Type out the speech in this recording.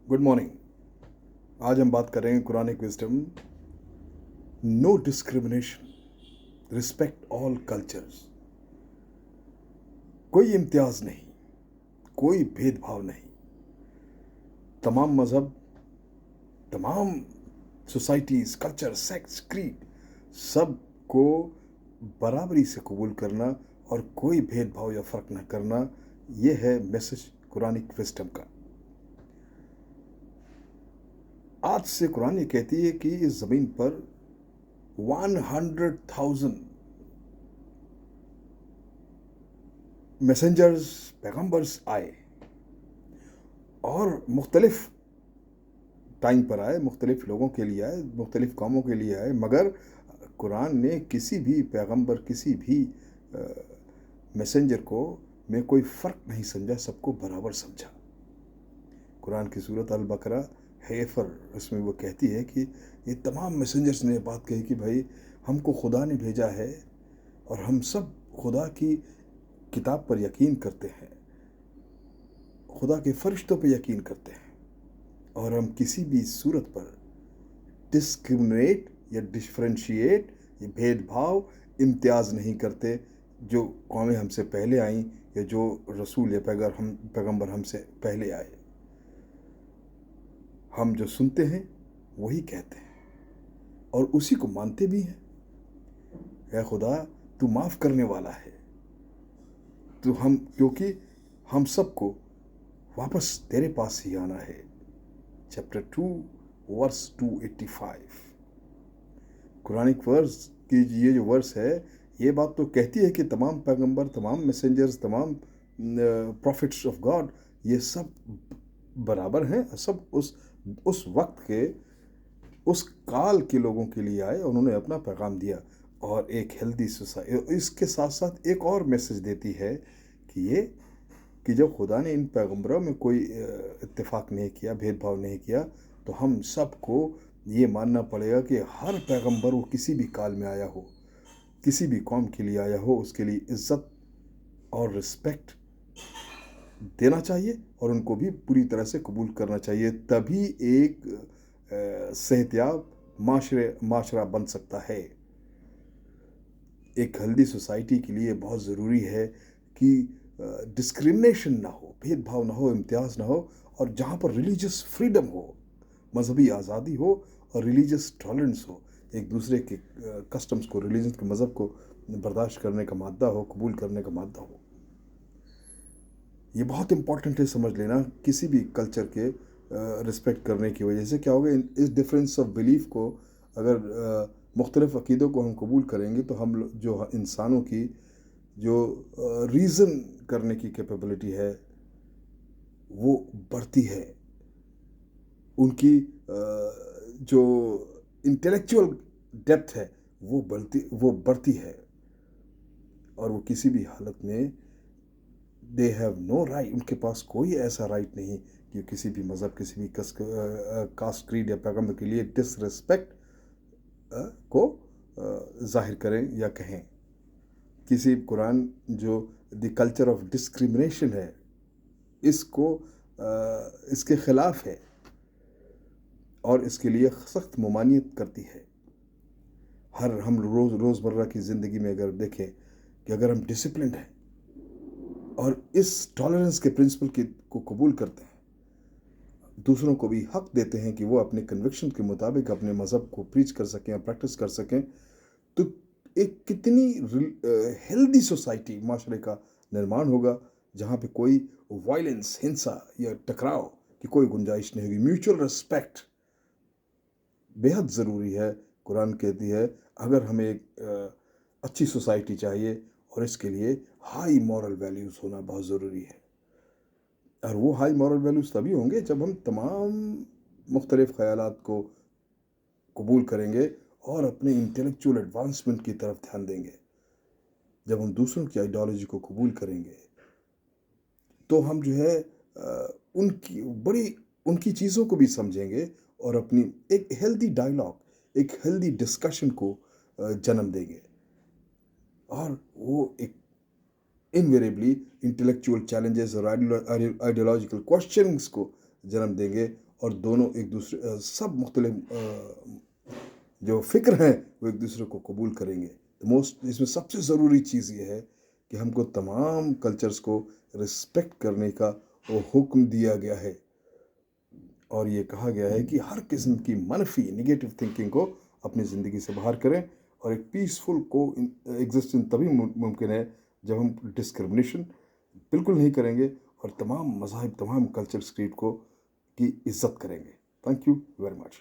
Good morning. आज हम बात करेंगे Quranic wisdom. No discrimination, respect all cultures. कोई इम्तियाज नहीं, कोई भेदभाव नहीं। तमाम मजहब, तमाम सोसाइटीज, कल्चर, सेक्स, क्रीड, सब को बराबरी से कबूल करना और कोई भेदभाव या फर्क न करना, ये है मैसेज कुरानिक विजडम का। आज से कुरान ये कहती है कि इस ज़मीन पर 100,000 मैसेंजर्स, पैगम्बर्स आए और मुख्तलिफ टाइम पर आए, मुख्तलिफ लोगों के लिए आए, मुख्तलिफ कामों के लिए आए, मगर कुरान ने किसी भी पैगम्बर, किसी भी मैसेंजर को में कोई फ़र्क नहीं समझा, सबको बराबर समझा। कुरान की सूरत अल बकरा हेफर, इसमें वो कहती है कि ये तमाम मैसेंजर्स ने बात कही कि भाई हमको खुदा ने भेजा है और हम सब खुदा की किताब पर यकीन करते हैं, खुदा के फरिश्तों पर यकीन करते हैं, और हम किसी भी सूरत पर डिस्क्रिमिनेट या डिफरेंशिएट, ये भेदभाव, इम्तियाज़ नहीं करते। जो कौमें हमसे पहले आईं या जो रसूल या पैगम्बर हमसे पहले आए, हम जो सुनते हैं वही कहते हैं और उसी को मानते भी हैं। ऐ खुदा, तू माफ़ करने वाला है, तो क्योंकि हम सबको वापस तेरे पास ही आना है। Chapter 2 verse 285। कुरानिक वर्स की ये जो वर्स है, ये बात तो कहती है कि तमाम पैगंबर, तमाम मैसेंजर्स, तमाम प्रॉफिट्स ऑफ गॉड, ये सब बराबर हैं। सब उस वक्त के, उस काल के लोगों के लिए आए, उन्होंने अपना पैगाम दिया और एक हेल्दी सोसाइटी। इसके साथ साथ एक और मैसेज देती है कि जब खुदा ने इन पैगम्बरों में कोई इत्तेफाक नहीं किया, भेदभाव नहीं किया, तो हम सबको ये मानना पड़ेगा कि हर पैगम्बर, वो किसी भी काल में आया हो, किसी भी कौम के लिए आया हो, उसके लिए इज़्ज़त और रिस्पेक्ट देना चाहिए और उनको भी पूरी तरह से कबूल करना चाहिए। तभी एक सेहतियाब माशरा बन सकता है। एक हेल्दी सोसाइटी के लिए बहुत ज़रूरी है कि डिस्क्रिमिनेशन ना हो, भेदभाव ना हो, इम्तियाज़ ना हो, और जहाँ पर रिलीजियस फ्रीडम हो, मजहबी आज़ादी हो और रिलीजियस टॉलरेंस हो, एक दूसरे के कस्टम्स को, रिलीजन के मज़हब को बर्दाश्त करने का मादा हो, कबूल करने का मादा हो। ये बहुत इम्पॉर्टेंट है समझ लेना। किसी भी कल्चर के रिस्पेक्ट करने की वजह से क्या होगा, इस डिफरेंस ऑफ बिलीफ को, अगर मुख्तलिफ अक़ीदों को हम कबूल करेंगे, तो हम जो इंसानों की जो रीज़न करने की कैपेबिलिटी है वो बढ़ती है, उनकी जो इंटेलेक्चुअल डेप्थ है वो बढ़ती है, और वो किसी भी हालत में दे हैव नो राइट, उनके पास कोई ऐसा राइट नहीं कि किसी भी मज़हब, किसी भी कास्ट, क्रीड या पैगम्बर के लिए डिसरिस्पेक्ट को जाहिर करें या कहें। किसी कुरान जो द कल्चर ऑफ डिस्क्रिमिनेशन है, इसके ख़िलाफ़ है और इसके लिए सख्त ममानियत करती है। हम रोज़मर्रा की ज़िंदगी में अगर देखें कि अगर हम डिसिप्लिन्ड हैं और इस टॉलरेंस के प्रिंसिपल को कबूल करते हैं, दूसरों को भी हक देते हैं कि वो अपने कन्विक्शन के मुताबिक अपने मज़हब को प्रीच कर सकें या प्रैक्टिस कर सकें, तो एक कितनी हेल्दी सोसाइटी, माशरे का निर्माण होगा, जहाँ पे कोई वायलेंस, हिंसा या टकराव की कोई गुंजाइश नहीं होगी। म्यूचुअल रिस्पेक्ट बेहद ज़रूरी है। कुरान कहती है अगर हमें एक अच्छी सोसाइटी चाहिए, और इसके लिए हाई मॉरल वैल्यूज़ होना बहुत ज़रूरी है। और वो हाई मॉरल वैल्यूज़ तभी होंगे जब हम तमाम मुख्तलिफ़ ख़यालात को कबूल करेंगे और अपने इंटेलेक्चुअल एडवांसमेंट की तरफ ध्यान देंगे। जब हम दूसरों की आइडियोलॉजी को कबूल करेंगे, तो हम जो है उनकी चीज़ों को भी समझेंगे और अपनी एक हेल्दी डायलॉग, एक हेल्दी डिस्कशन को जन्म देंगे, और वो एक इनवेरेबली इंटेलेक्चुअल चैलेंजेस और आइडियोलॉजिकल क्वेश्चंस को जन्म देंगे, اور دونوں ایک دوسرے سب مختلف جو فکر ہیں وہ ایک دوسرے کو قبول کریں گے. اس میں سب سے ضروری چیز یہ ہے کہ ہم کو تمام کلچرز کو رسپیکٹ کرنے کا وہ حکم دیا گیا ہے، اور یہ کہا گیا ہے کہ ہر قسم کی منفی نگیٹو تھنکنگ کو اپنی زندگی سے باہر کریں، اور ایک پیسفل کو ایگزسٹنس تبھی ممکن ہے جب ہم ڈسکرمنیشن بالکل نہیں کریں گے اور تمام مذاہب تمام کلچر کریڈ کو کی عزت کریں گے. Thank you very much.